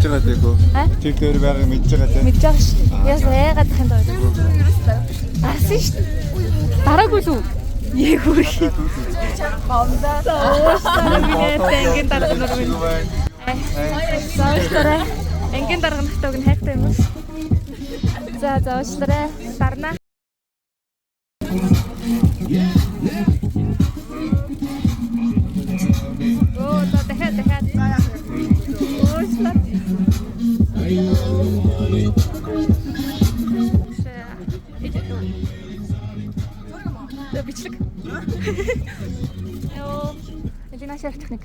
байгаа дээгөө. Тэр дээр байгааг мэдж байгаа те. Мэдж байгаа шүү дээ. Яасан яагаад тахын доо. Гарсан шүү дээ. Дараагүй л үү? Егүүр. Гомдоо. Өөсөө энгийн дарга нар минь. Заашлаарай. Энгийн дарга нартайг нь хайхтай юм уу? За заашлаарай. Дарна. Оо, дахиад. Өөслөө. Бичлэг. Йоо. Элина шарх техник.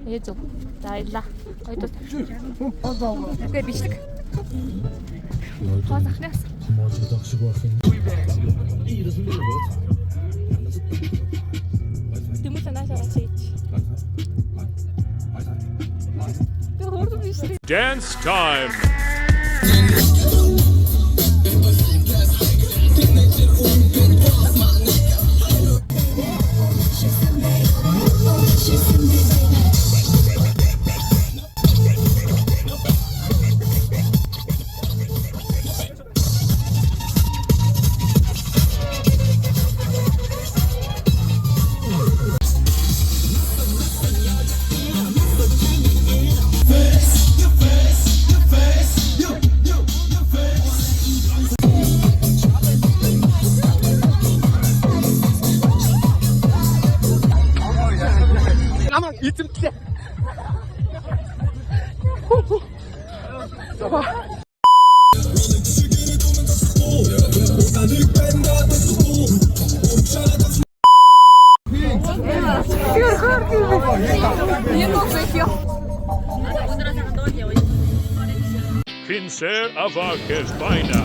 Ээзүү. За баярлаа. Хоёрдоо. Окей, бичлэг. Хоо захнаас. Тэмүүлэн наашаа чийч. Dance time. Эзэмтлээ. Pincer Avakes Baina.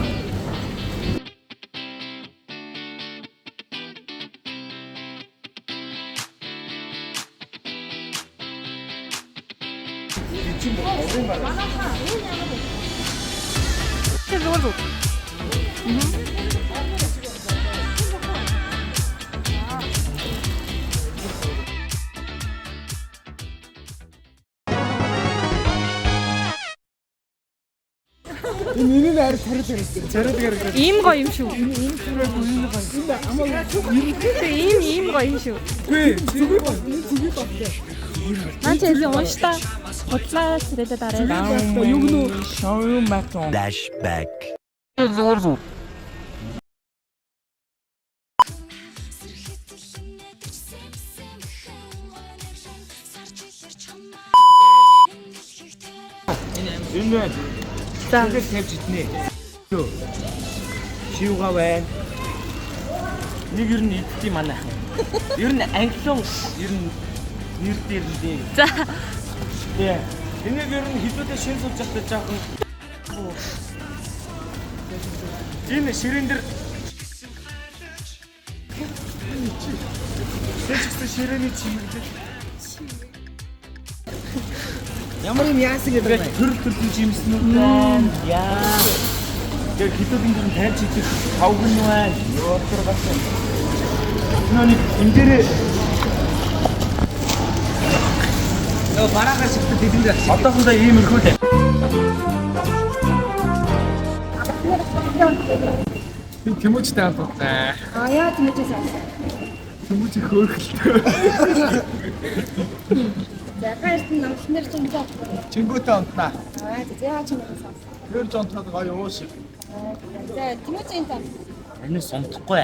Миний найр царил гэрэг. Ийм гоё юм шүү. Ийм гоё юм шүү. Зүгээр ба. Наач эзэн уншта. Худлаа царилаа дараа. Юу гэнэ? Шоу матон. Flashback. Энэ За. тэгээд тавьж итнэ. Юу? Шивга байна. Нэг ер нь идэх юм манай. Ер нь англион ер нь нэр дээр нь дээ. За. Тий. Энийг ер нь хилүүдээ шин суулж явахдаа жаахан. Энэ ширээн дээр Сэжигсэн ширээний чимэглэл. Ямар юм яасан гэдэг вэ? Төрөл жимснүүд байна. Яа. Тэр хитүүдийн дэр нь тайлж идэх тавган байна. Юу дотор басан. Нүний энэ дээрээ Нөө барахаас ихтэй тэдэнд одоохондоо ийм өрхөө дээ. Би Тэмүүжтэй хамттай. Яа Тэмүүжээс авсан. Тэмүүж хөөрхөлтэй. За гайрт нь намснэр чинь заа. Чингүүтэй хамтнаа. За чингээс авсан. Тэр жонтод гоё уус. За Тэмүүжийн тань. Энэ сонтохгүй.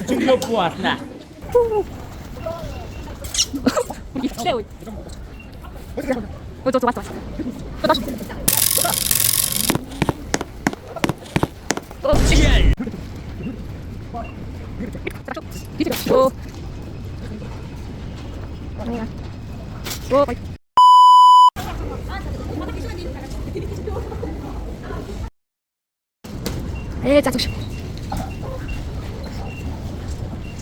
Чингөө буарна. Итлээ үү. Ой тоо тоо. О. За түш.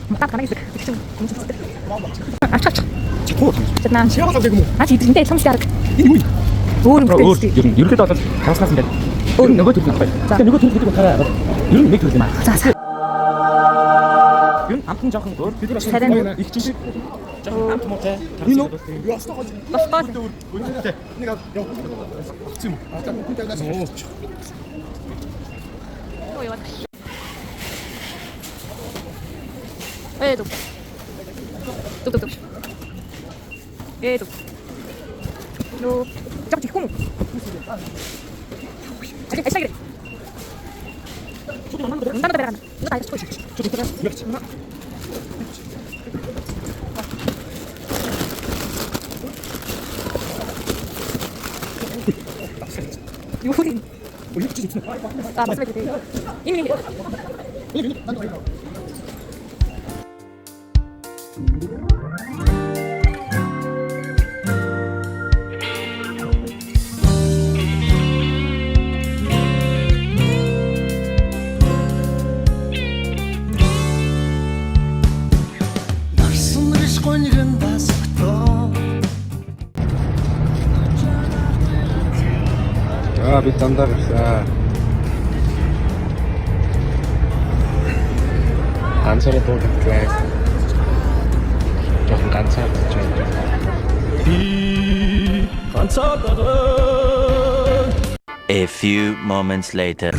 Матаа канаа гисэг. Ачаач. Чатнаа. Яагаад гэдэг юм уу? Ачи идэнтэй илхэмс яраг. Энэ юу? Өөр Өөр ерөнхийдөө бол хааснаас юм байна. Өөр нөгөө төрөл байхгүй. Тэгэхээр нөгөө төрөл гэдэг нь хараа. Ер нь нэг төрөл юм аа. За. Юу амтан жоохон өөр бид нар Сарин. их чинь шиг Амт муутай. Энэ ястаа гоо. Босгоо. Нэг яа. Цэм. Ата хүнтэй даас. Ой, яваад. Эдо. Тук. Эдо. No. Жог тихгүй юм. Ашиг. Нандаа дараа. Нандаа ашиг. 요리. 아, 맞습니다. 이미. Бид дандаа гарсан. Ганцаараа дуулчихвээ. Жохон ганцаар гэж байна. A few moments later.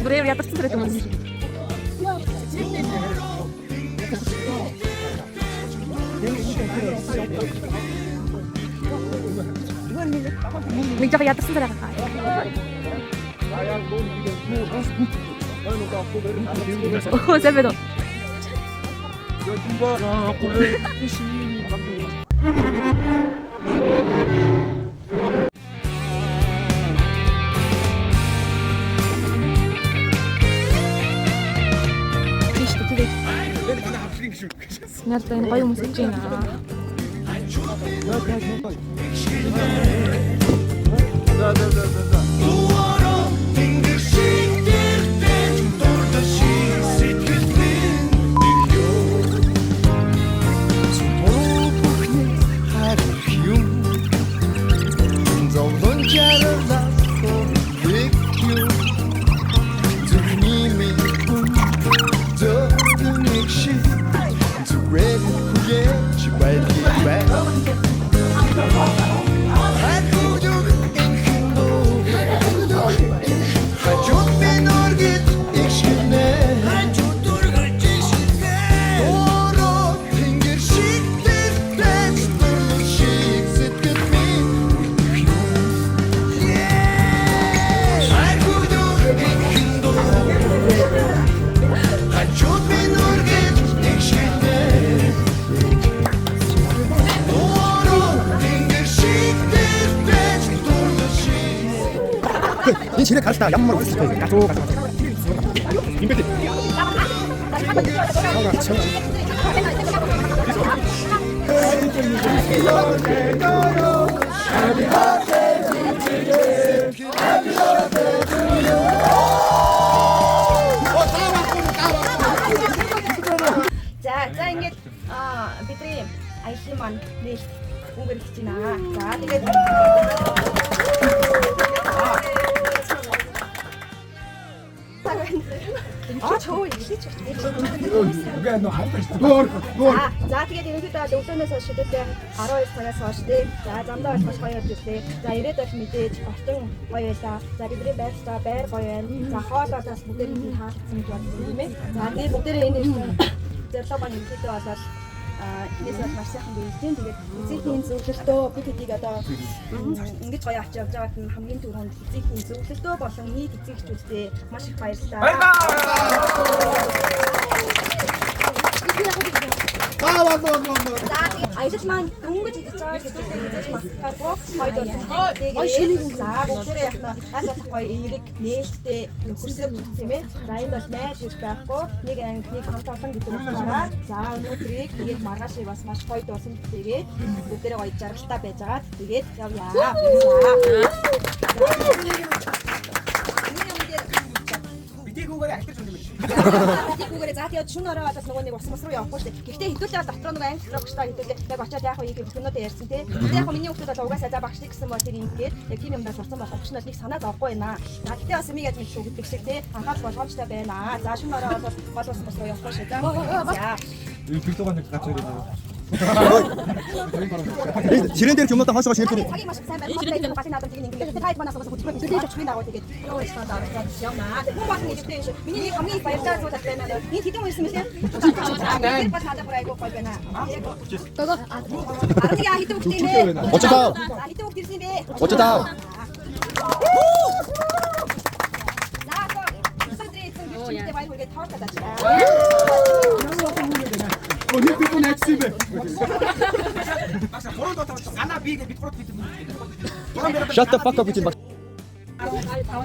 노래를 야딱 친절했던 거지. Mình cho cái yatak 친절하다. 오, 세배도. Надад энэ гоё хүмүүс гэж байна. 이 집에 갔다 양말 없을 거예요. 가져. 임베디. За ингэж бидний аялын маань нэг өнгөрөх чинь аа. За тэгээд чөө илгээж За тэгээд ерөнхийдөө өглөөнөөс хойш шидэдээ 12 цагаас хойш тий. За замдаа болох гоё явж ирсэн. За ирээд байх мэдээж октон гоё байлаа. За бидний байртаа байр гоё байна. За хоолоос бүгдээр нь хаалцсан гэж бодсон юм ээ. За тэгээд бүгдээрээ энэ зөвлөгөө маань ерөнхийдөө болоод Эхнээс маш сайхан бийдэн. Тэгээд эцэгхийн зөвлөлтөө бид хэдийг одоо ингэж гоё авч явж байгаад нь хамгийн түрүүнд эцэгхийн зөвлөлтөө болон нийт эцэгчүүдтэй маш их баярлалаа. Ажил маань дөнгөж идэж байгаа гэж хэлж магадгүй хоёр тэгээд за бүгдээ яхна асах гоё эерэг нээлттэй нөхөрсөг тийм ээ. За энэ бол найз их байхгүй нэг анги нэг хамт олон гэдэг утгаараа за өнөөдрийг тэгээд маргаашиг бас маш гоё дуусан тэгээд бүгдээ гоё жаргалтай байж байгаа. Тэгээд явъя. Битгүүгээр альтаж юм. Битгүүгээр за тэгээд шүн ороо бас нөгөө нэг ус руу явахгүй шүү дээ. Гэхдээ хэдүүлээ дотроо нөгөө анги багш та хэдүүлээ яг очиад яг үеийг бүхнүүдээ ярьсан тий. Тэгээд яг миний хүүхдүүд бол угаасаа за багш гэсэн бол тэр ингээд яг тийм юмдаа сурсан бол багш нь нэг санаа зовхгүй байна. За гэхдээ бас эмигээд нэг шүү гэдэг шиг тий. Анхаарал болгоомжтой байна. За шүн ороо бол гол ус руу явахгүй шүү. За. Энэ биглогоо нэг гац өрөө. Ширээн дээр юмнуудаа хойшоо ширхэнэ. Цагийг маш сайн байна. Тэгээд багш надад тийм ингээд хайд манаас бас хөтөлбөр төлөж өгч байна. Тэгээд юу их тань аваад явнаа. Хүн бас нэг тийм шүү. Миний нэг хамгийн баяртай зүйл байна. Энэ хэдэн үесэн мэт юм. Тэгээд бас надад бүр айгүй гоё байна. Төгөө. Арга хэдэн үгтэй нэ. 35. За хэдэн үг ирсэн бэ? 35. Өдрийн баяр хүргээ тоорт таачаа. Нэг би нэкс юм бэ. Shut the fuck up with you.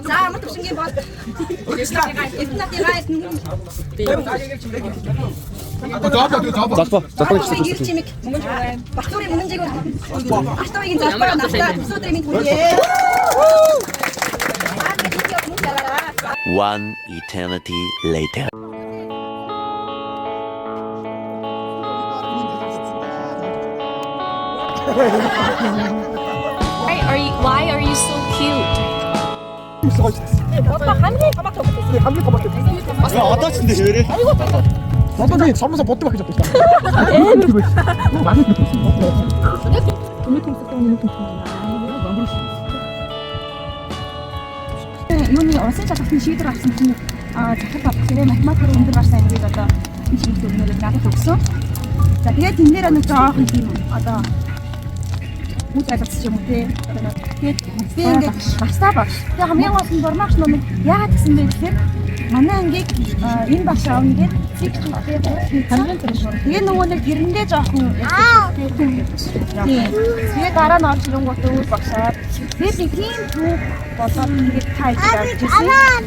За мод төвшингийн бол. Эднэтийн гайс нүн. Ирч чимэг мөнгөж байна. Бахтуурын мөнгөжийг Артовын залбараа настаа төсөөдрийн минь хүрээ. One eternity later. Why are you so cute? 오빠 хамгийн томоотой өгсөн. хамгийн томоотой. Одоо ч энэ хэрэг. Одоо би цомсоо боддог байх гэж бодсон. Юуны усан шалгалтын шийдвэр авсан чинь захад батгэрээ математикээр өндөр гарсан ангиг одоо энэ шийдвэр өгнөөр надад өгсөн. За тэгээд энэ дээр нэг жоохон тийм одоо үгүйайлгсан юм уу те. Тэгээд би ингээд баста багш. Тэгээд хамгийн гол нь дурмагч нэг яагаад гэсэн бэ гэхээр манай ангийг энэ багш аавна гээд тэгээд нөгөө нэг гэрэндээ жоохон тэгээд дараа нь орж ирэнгүүт өөр багшаад тэгээд нэг тийм түүх болоод ингээд тайж явж ирсэн.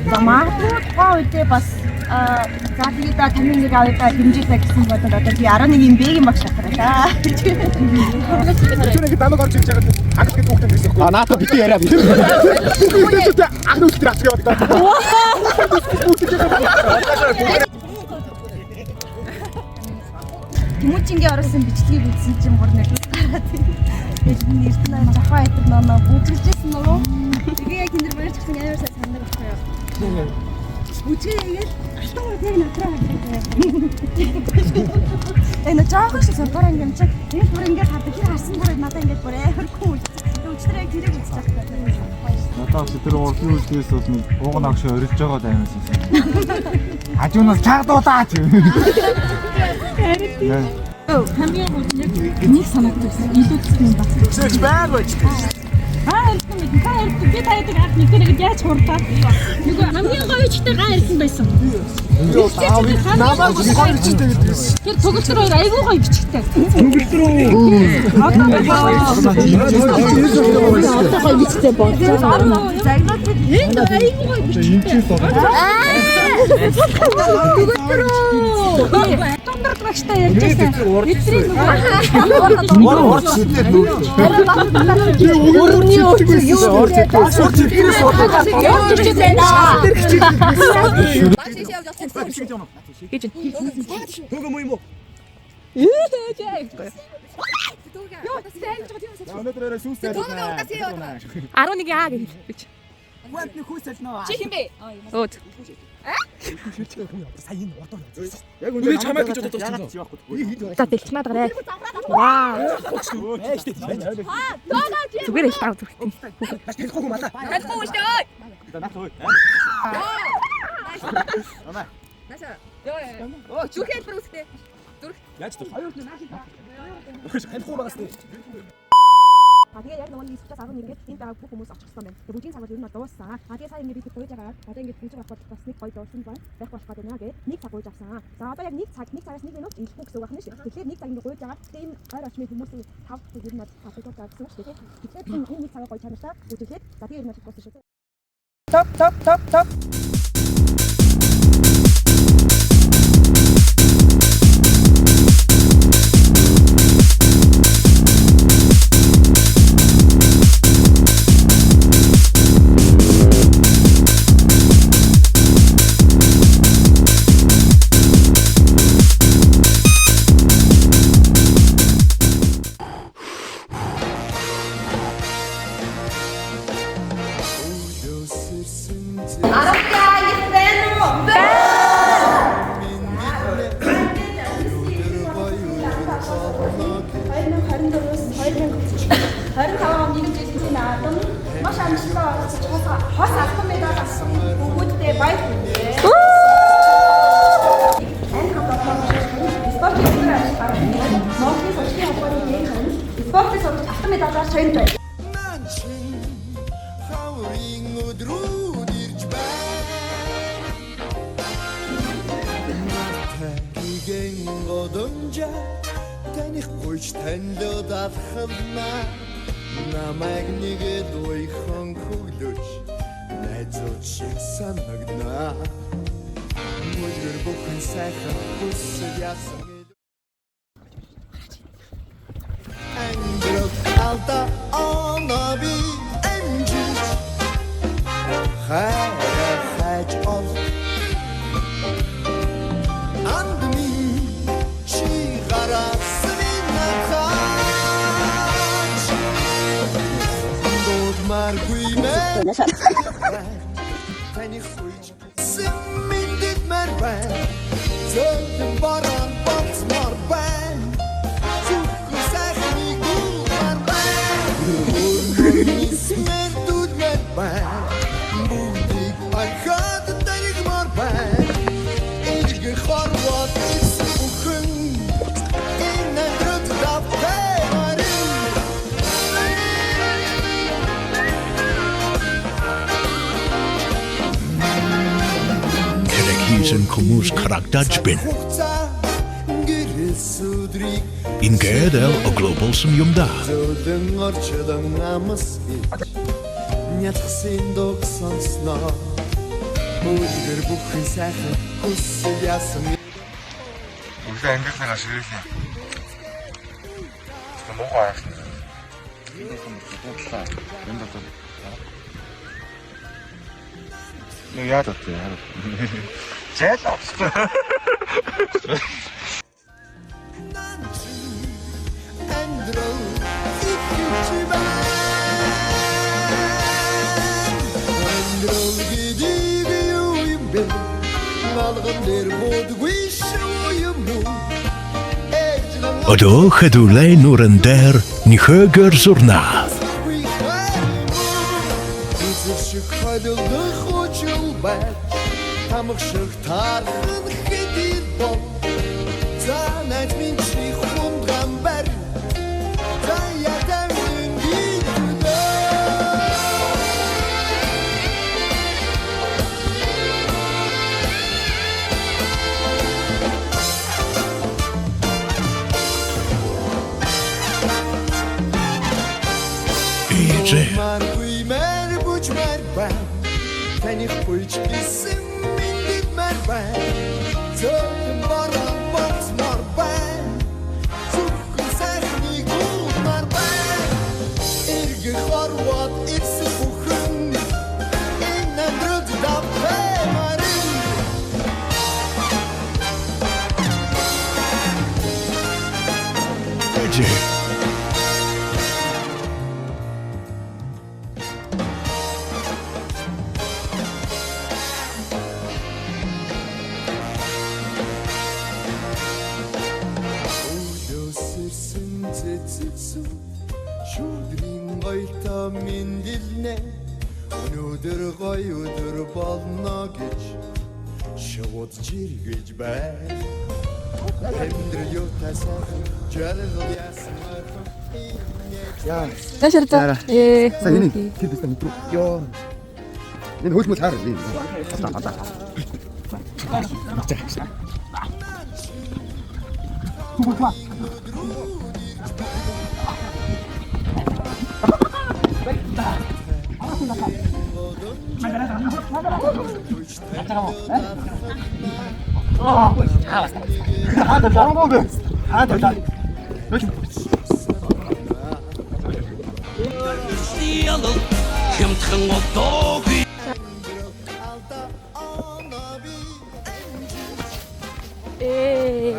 За магадгүй тухайн үедээ бас за тэгээд таны нэг аваад дэмжижээ гэсэн бодоод одоо би 11-ийн Б-ийн багш шахараа. Түүнийг дамаг орж ирж байгаа агт гэдэг хүүхдүүд байсан. Наата бити яриа би. Агт үстрэ ачгаа бодоо. Хүмүүжингийн орсон бичлэгийг үзсэн чинь бүр нэг гараад тэгээд миний эртний жахаа айтар ноноо бүжгэлжсэн нөгөө тэгээ яг энэ баярч гисэн амар сайн сандаг байхгүй юу. Бүжгээгээл алтан яг натраа хажигтай. Энэ жаахан шиг сордоор юм чи энэ бүр ингээд хардаг тэр харсан бүр надад ингээд бүр амар cool. Өчтөр яг тэрийг үзэж байгаа. Надад ч тэр урдны үлдээс бол нэг ууган агш орилж байгаа даймаас юм. Хажуунаас чагдуулаач. Хамгийн гол нь нэг санагдсан. Илүү гэсэн юм байна. Зөвч байгаач. Би таядаг ах нэг тэрийг яаж хурдаа. Нөгөө хамгийн гоёчтой гай ирсэн байсан. Намаа гойчтой гэдэг. Тэр төгөлтөр хоёр айгүй гоё бичгтэй. Төгөлтөр үү? Одоо гоё бичгтэй болж байгаа. Загнаад энэ айгүй гоё бичгтэй. Энэ ч Төгөлтөр үү? Томдорд багштай ярьж байсан. Эдрийн Мөр орч шүтээ дүү. Өрөний орч юу Орч шүтээс Хөөгөө муу юм уу? Өнөөдөр сүүстэй. 11 аа гэж. Гүнтний хүүсэл нөө. Чи хин бэ? Өөд. Сая энэ ордоо. Яг өнөө чамайг гэж бодож байна. За дэлхмаад гараа. Вау. Зүгээр л таа зүгт. Бас хэлэхгүй малаа. Хэлэхгүй шүү дээ. Наад хөө. Наша. Оо, зүрх хэлбэр үстэй. Яаж ч хоёр нь нааш та. Ханихгүй байгаас тий. Тэгээ яг нөгөө нийслэлээс агуу ингээд энэ дааг бүх хүмүүс очих гэсэн байна. Тэгээ бүжгийн цагаар ер нь дууссан. Тэгээ сая ингээд бид гуйж байгаа. Одоо ингээд бүжиг авах бас нэг гоё дууссан байх болох гэдэг нэ. Нэг цаг гуйж авсан. За одоо яг нэг цагаас 1 минут илэхгүй гэсэн үг байна шүү. Тэгэхээр нэг цаг ингээд гуйж байгаа. Тэгээ энэ ойр очмын хүмүүсийн 5 цаг ер нь хатдаг гэсэн үг шүү дээ. Тэгэхээр энэ нэг цагаа гоё чанартай бүжиглээд за тэгээ ер нь дууссан шүү. Топ. Маш амжилттай хос албан медаль авсан бүгдээ баярлалаа. Энэ хамгаалалт спортын ажил Монголын спортын холбооны нэрээр спортын албан медалаар шойнд байна. Таних гойч тандад алхамна намайг нэгэд уйхан хөглөж найзууд шиг санагдна мөргөр бүхэн сайхан хүсэл яасан ангрот алда оноби амжиж хайж ол андми чи гараас Marguime Tanig huic Simindit marban Zöldüm baran bats marban Zukku sahni gul marban Urgunis merdud marban Budik arkad tanig marban İlgi kharvat ism bukun İnne drut dafte Zijn komus karakter bin. In Gerdel a global sum yumda. Нет синдок сансна. Мужгэр бүхэн сайхан хүсэл яасан. Үлдээ ангийнхнаа ашигласан. Мохоо яасан. Нэг яа тат яа. Зээл авсан. Андро икчиба. Андро гидиг юйбэ. Налган дэр бодгүй шуймну. Odo gedulei Nurender ni höger zurna. Тамгшиг тархан хэдий бод за найт минь чи хунгамбар за ятам гидэ Иже Маргуймэр бүчмэр ба таних хуйч гисэн Zöldüm baran bats marban Zukun sahni gul marban Irgi kharvat itsi bukun Innen drut dafte marin Iже Шүдрийн гоёлтой мэндэлнэ өнөөдөр гоё өдөр болно гэж шууд жиргэж байна Хэмдрэл тасахан жаргал яасан Яширта. Ээ. Сайн энэ тэр бистэ мэдрүү. Йоо. Энэ хөлмөс хаар. Ээ.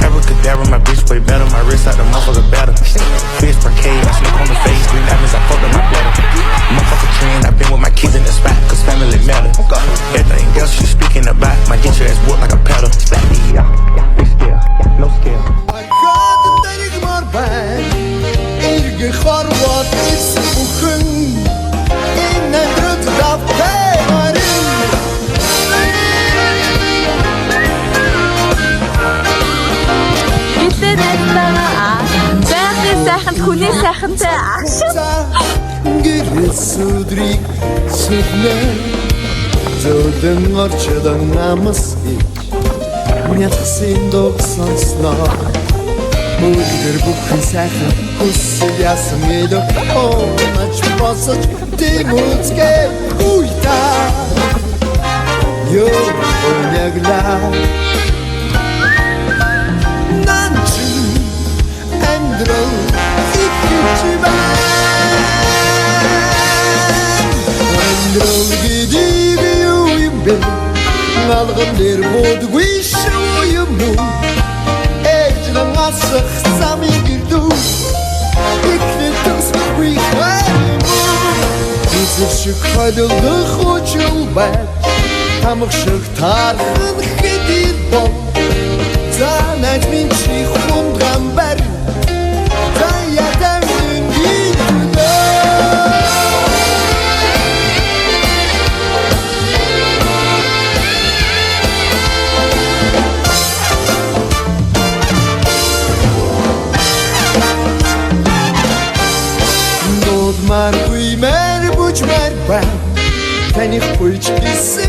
Abracadabra, my bitch way better. My wrist out the motherfucker better. Bitch per K, I sleep on the face. Green diamonds, I fucked up my bladder. Motherfucker trend, I been with my kids in the spot, cause family matter. Everything else you speaking about, might get your ass whooped like a pedal. Yeah, big scale, no scale. Агад дэрэг мар бай Иргэ хорвот ис бүхэн Энэ дрөд давтай марин Эцэг найзтайгаа байхын сайханд хүний сайхантай агшин. Гэрэл сүдрийг сүднэ Зөдөн орчлон намас ич Нятхсын дог сонсноо Бүгдэр бүхэн сайхан хүсэл ясан мэдо Оо мач босож дэмүцгээ Уйта Йо онягла Нанчин Эндрол Икичибан Эндрол гидиги юйбен Налган дэр бодгүй шүү юм Эжлэн асах сами гэрдүү Икнэ төсгүй хайму Эзэр шиг хайлдах учил байт Тамх шиг тархан хэдид бол За найз минь чи хундрам бар За ятан гидүү Mar quy mer buç mer ben Tani kuç kisi